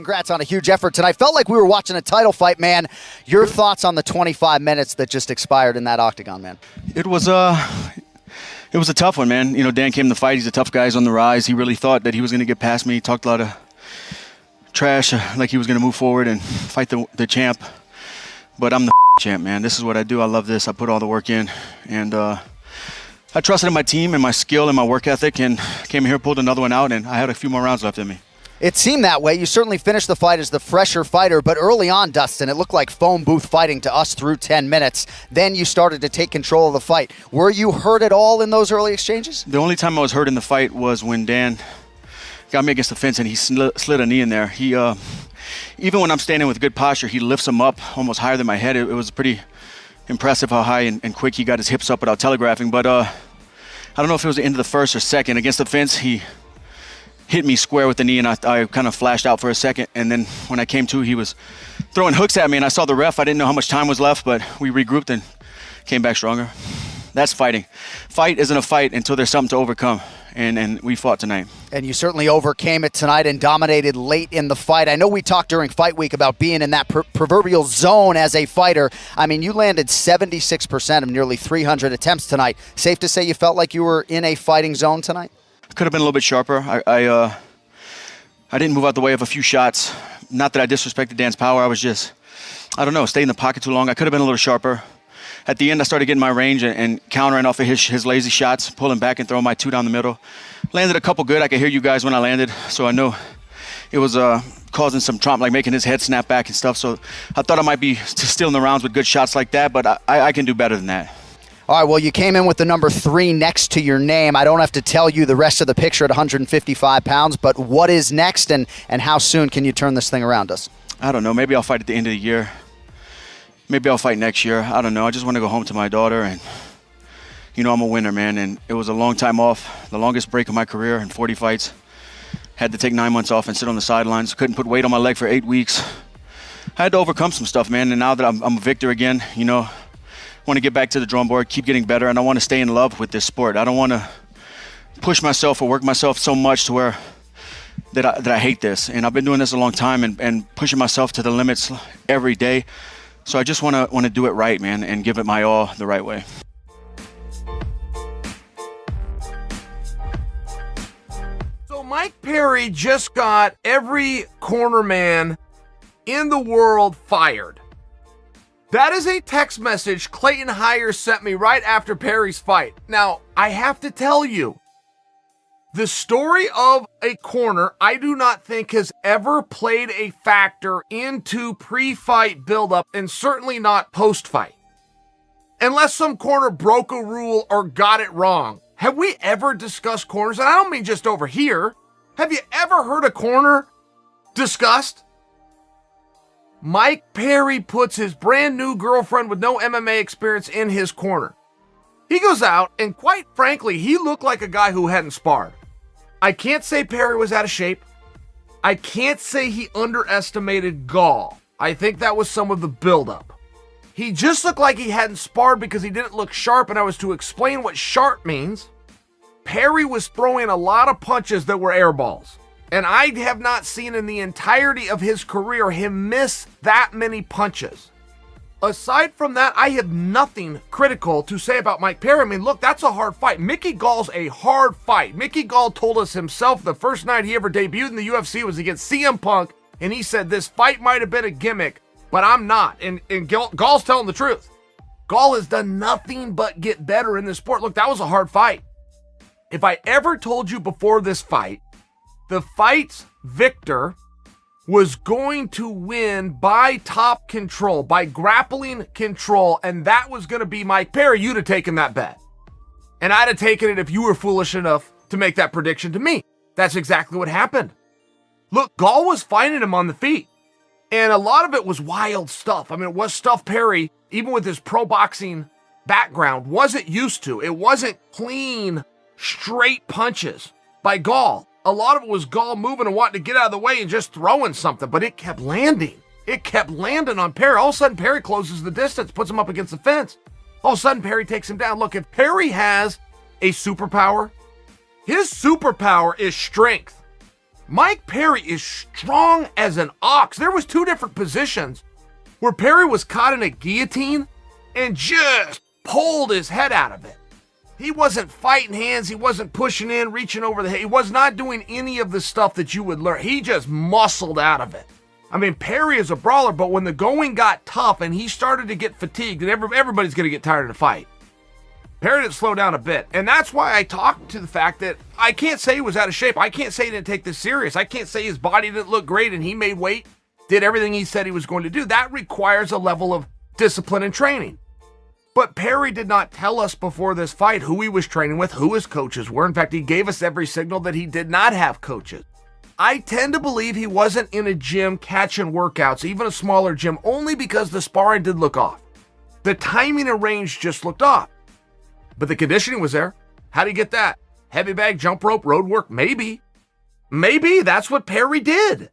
congrats on a huge effort tonight. Felt like we were watching a title fight, man. Your thoughts on the 25 minutes that just expired in that octagon, man? It was a tough one, man. You know, Dan came to fight. He's a tough guy. He's on the rise. He really thought that he was going to get past me. He talked a lot of trash, like he was going to move forward and fight the champ. But I'm the champ, man. This is what I do. I love this. I put all the work in. And I trusted in my team and my skill and my work ethic, and came here, pulled another one out, and I had a few more rounds left in me. It seemed that way. You certainly finished the fight as the fresher fighter, but early on, Dustin, it looked like phone booth fighting to us through 10 minutes. Then you started to take control of the fight. Were you hurt at all in those early exchanges? The only time I was hurt in the fight was when Dan got me against the fence and he slid a knee in there. He, even when I'm standing with good posture, he lifts him up almost higher than my head. It was pretty impressive how high and quick he got his hips up without telegraphing. But I don't know if it was the end of the first or second. Against the fence, he hit me square with the knee, and I kind of flashed out for a second. And then when I came to, he was throwing hooks at me, and I saw the ref. I didn't know how much time was left, but we regrouped and came back stronger. That's fighting. Fight isn't a fight until there's something to overcome, and we fought tonight. And you certainly overcame it tonight and dominated late in the fight. I know we talked during fight week about being in that proverbial zone as a fighter. I mean, you landed 76% of nearly 300 attempts tonight. Safe to say you felt like you were in a fighting zone tonight? Could have been a little bit sharper. I didn't move out the way of a few shots. Not that I disrespected Dan's power. I was just, I don't know, stayed in the pocket too long. I could have been a little sharper. At the end, I started getting my range and countering off of his lazy shots, pulling back and throwing my two down the middle. Landed a couple good. I could hear you guys when I landed, so I know it was causing some trauma, like making his head snap back and stuff. So I thought I might be still in the rounds with good shots like that, but I can do better than that. All right, well, you came in with the number 3 next to your name. I don't have to tell you the rest of the picture at 155 pounds, but what is next, and how soon can you turn this thing around us? I don't know. Maybe I'll fight at the end of the year. Maybe I'll fight next year. I don't know. I just want to go home to my daughter, and, you know, I'm a winner, man, and it was a long time off, the longest break of my career in 40 fights. Had to take 9 months off and sit on the sidelines. Couldn't put weight on my leg for 8 weeks. I had to overcome some stuff, man, and now that I'm a victor again, you know, want to get back to the drawing board, keep getting better, and I want to stay in love with this sport. I don't want to push myself or work myself so much to where that I hate this. And I've been doing this a long time and pushing myself to the limits every day. So I just want to do it right, man, and give it my all the right way. So Mike Perry just got every corner man in the world fired. That is a text message Clayton Heyer sent me right after Perry's fight. Now, I have to tell you, the story of a corner, I do not think has ever played a factor into pre-fight buildup, and certainly not post-fight. Unless some corner broke a rule or got it wrong. Have we ever discussed corners? And I don't mean just over here. Have you ever heard a corner discussed? Mike Perry puts his brand new girlfriend with no MMA experience in his corner. He goes out, and quite frankly, he looked like a guy who hadn't sparred. I can't say Perry was out of shape. I can't say he underestimated Gall. I think that was some of the buildup. He just looked like he hadn't sparred because he didn't look sharp, and I was to explain what sharp means. Perry was throwing a lot of punches that were air balls. And I have not seen in the entirety of his career him miss that many punches. Aside from that, I have nothing critical to say about Mike Perry. I mean, look, that's a hard fight. Mickey Gall's a hard fight. Mickey Gall told us himself the first night he ever debuted in the UFC was against CM Punk, and he said this fight might have been a gimmick, but I'm not. And Gall's telling the truth. Gall has done nothing but get better in this sport. Look, that was a hard fight. If I ever told you before this fight, the fight's victor was going to win by top control, by grappling control, and that was going to be Mike Perry, you'd have taken that bet. And I'd have taken it if you were foolish enough to make that prediction to me. That's exactly what happened. Look, Gall was finding him on the feet, and a lot of it was wild stuff. I mean, it was stuff Perry, even with his pro boxing background, wasn't used to. It wasn't clean, straight punches by Gall. A lot of it was Gall moving and wanting to get out of the way and just throwing something, but it kept landing. It kept landing on Perry. All of a sudden, Perry closes the distance, puts him up against the fence. All of a sudden, Perry takes him down. Look, if Perry has a superpower, his superpower is strength. Mike Perry is strong as an ox. There was 2 different positions where Perry was caught in a guillotine and just pulled his head out of it. He wasn't fighting hands. He wasn't pushing in, reaching over the head. He was not doing any of the stuff that you would learn. He just muscled out of it. I mean, Perry is a brawler, but when the going got tough and he started to get fatigued, and everybody's going to get tired of the fight, Perry didn't slow down a bit. And that's why I talked to the fact that I can't say he was out of shape. I can't say he didn't take this serious. I can't say his body didn't look great and he made weight, did everything he said he was going to do. That requires a level of discipline and training. But Perry did not tell us before this fight who he was training with, who his coaches were. In fact, he gave us every signal that he did not have coaches. I tend to believe he wasn't in a gym catching workouts, even a smaller gym, only because the sparring did look off. The timing and range just looked off. But the conditioning was there. How do you get that? Heavy bag, jump rope, road work? Maybe. Maybe that's what Perry did.